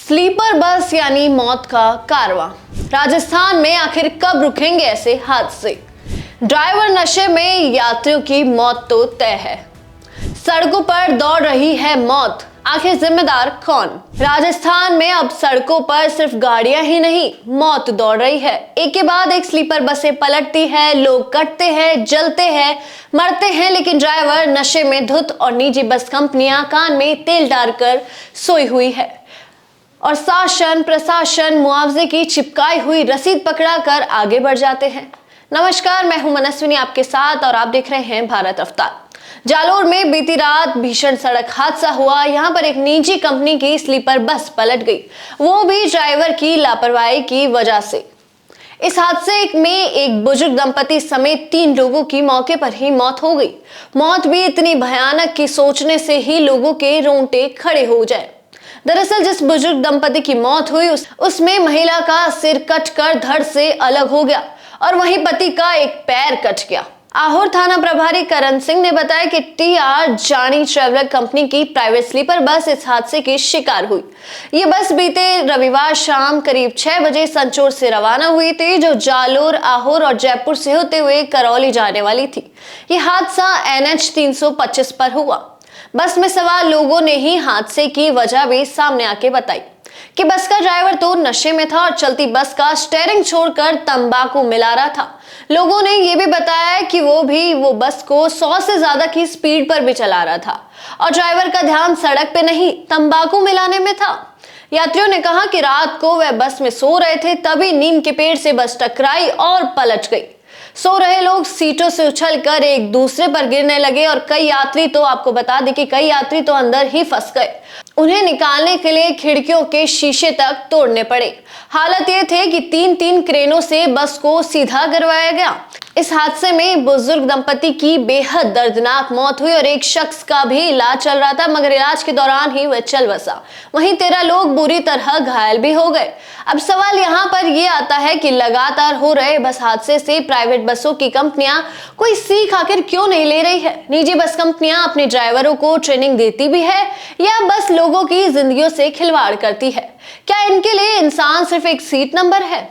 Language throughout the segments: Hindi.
स्लीपर बस यानी मौत का कारवां। राजस्थान में आखिर कब रुकेंगे ऐसे हादसे? ड्राइवर नशे में, यात्रियों की मौत तो तय है। सड़कों पर दौड़ रही है मौत, आखिर जिम्मेदार कौन? राजस्थान में अब सड़कों पर सिर्फ गाड़ियां ही नहीं, मौत दौड़ रही है। एक के बाद एक स्लीपर बसें पलटती है, लोग कटते हैं, जलते हैं, मरते हैं, लेकिन ड्राइवर नशे में धुत और निजी बस कंपनियां कान में तेल डालकर सोई हुई है और शासन प्रशासन मुआवजे की चिपकाई हुई रसीद पकड़ा कर आगे बढ़ जाते हैं। नमस्कार, मैं हूं मनस्विनी आपके साथ और आप देख रहे हैं भारत अवतार। जालोर में बीती रात भीषण सड़क हादसा हुआ। यहाँ पर एक निजी कंपनी की स्लीपर बस पलट गई, वो भी ड्राइवर की लापरवाही की वजह से। इस हादसे में एक बुजुर्ग दंपति समेत 3 लोगों की मौके पर ही मौत हो गई। मौत भी इतनी भयानक कि सोचने से ही लोगों के रोंगटे खड़े हो जाए। दरअसल जिस बुजुर्ग दंपति की मौत हुई उसमें महिला का सिर कटकर धड़ से अलग हो गया और वहीं पति का एक पैर कट गया। आहोर थाना प्रभारी करण सिंह ने बताया कि टी.आर. जानी ट्रैवलर कंपनी की प्राइवेट स्लीपर बस इस हादसे की शिकार हुई। ये बस बीते रविवार शाम करीब 6 बजे संचोर से रवाना हुई थी, जो जालोर, आहोर और जयपुर से होते हुए करौली जाने वाली थी। ये हादसा NH 325 पर हुआ। बस में सवार लोगों ने ही हादसे की वजह भी सामने आके बताई कि बस का ड्राइवर तो नशे में था और चलती बस का स्टीयरिंग छोड़कर तंबाकू मिला रहा था। लोगों ने यह भी बताया कि वो बस को 100 से ज्यादा की स्पीड पर भी चला रहा था और ड्राइवर का ध्यान सड़क पे नहीं, तंबाकू मिलाने में था। यात्रियों ने कहा कि रात को वह बस में सो रहे थे, तभी नीम के पेड़ से बस टकराई और पलट गई। सो रहे लोग सीटों से उछलकर एक दूसरे पर गिरने लगे और कई यात्री तो अंदर ही फंस गए। उन्हें निकालने के लिए खिड़कियों के शीशे तक तोड़ने पड़े। हालत ये थे कि 3 क्रेनों से बस को सीधा करवाया गया। इस हादसे में बुजुर्ग दंपति की बेहद दर्दनाक मौत हुई और एक शख्स का भी इलाज चल रहा था, मगर इलाज के दौरान ही वह चल बसा। वहीं 13 लोग बुरी तरह घायल भी हो गए। अब सवाल यहाँ पर यह आता है कि लगातार हो रहे बस हादसे से प्राइवेट बसों की कंपनियां कोई सीख आखिर क्यों नहीं ले रही है? निजी बस कंपनियां अपने ड्राइवरों को ट्रेनिंग देती भी है या बस लोगों की जिंदगियों से खिलवाड़ करती है? क्या इनके लिए इंसान सिर्फ एक सीट नंबर है?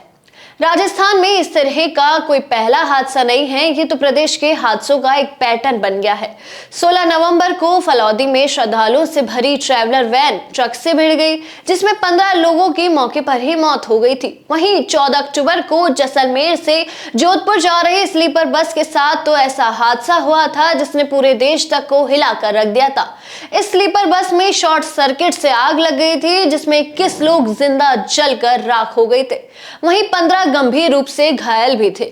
राजस्थान में इस तरह का कोई पहला हादसा नहीं है, ये तो प्रदेश के हादसों का एक पैटर्न बन गया है। 16 नवंबर को फलौदी में श्रद्धालुओं से भरी ट्रैवलर वैन ट्रक से भिड़ गई, जिसमें 15 लोगों की मौके पर ही मौत हो गई थी। वहीं 14 अक्टूबर को जैसलमेर से जोधपुर जा रही स्लीपर बस के साथ तो ऐसा हादसा हुआ था जिसने पूरे देश तक को हिलाकर रख दिया था। इस स्लीपर बस में शॉर्ट सर्किट से आग लग गई थी, जिसमें 21 लोग जिंदा जलकर राख हो गए थे। वहीं 15 गंभीर रूप से घायल भी थे।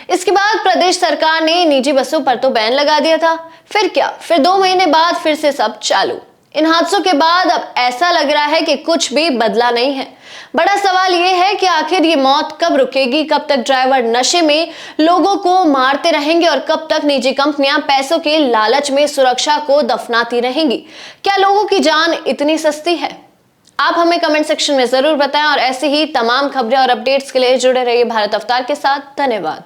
इसके बाद प्रदेश सरकार ने निजी बसों पर तो बैन लगा दिया था। फिर क्या? फिर 2 महीने बाद फिर से सब चालू। इन हादसों के बाद अब ऐसा लग रहा है कि कुछ भी बदला नहीं है। बड़ा सवाल यह है कि आखिर ये मौत कब रुकेगी? कब तक ड्राइवर नशे में लोगों को मारते रहेंगे और कब तक निजी कंपनियां पैसों के लालच में सुरक्षा को दफनाती रहेंगी? क्या लोगों की जान इतनी सस्ती है? आप हमें कमेंट सेक्शन में जरूर बताएं और ऐसी ही तमाम खबरें और अपडेट्स के लिए जुड़े रहिए भारत अवतार के साथ। धन्यवाद।